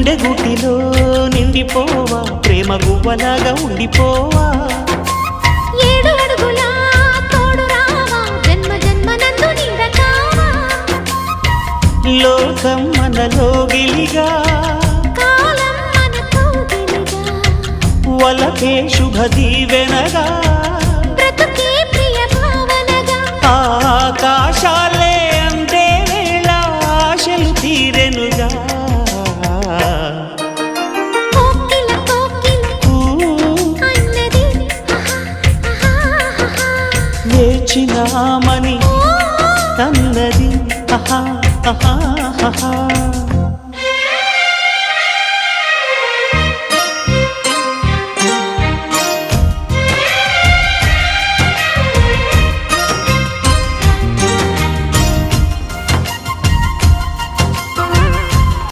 గుండె గుటిలో నిండిపోవా ప్రేమ గువ్వలాగా ఉండిపోవా 7 అడుగుల తోడు రావా జన్మ జన్మ నందు నీడకావా లోకం మనలో గిలిగా కాలం మనతో గిలిగా వలకే శుభ దీవెనగా బ్రతుకే ప్రియ భావనగా ఆకాశాలే అందే వేళ ఆశలు తీరెనుగా కోకిల అన్నది వేచినామని అన్నది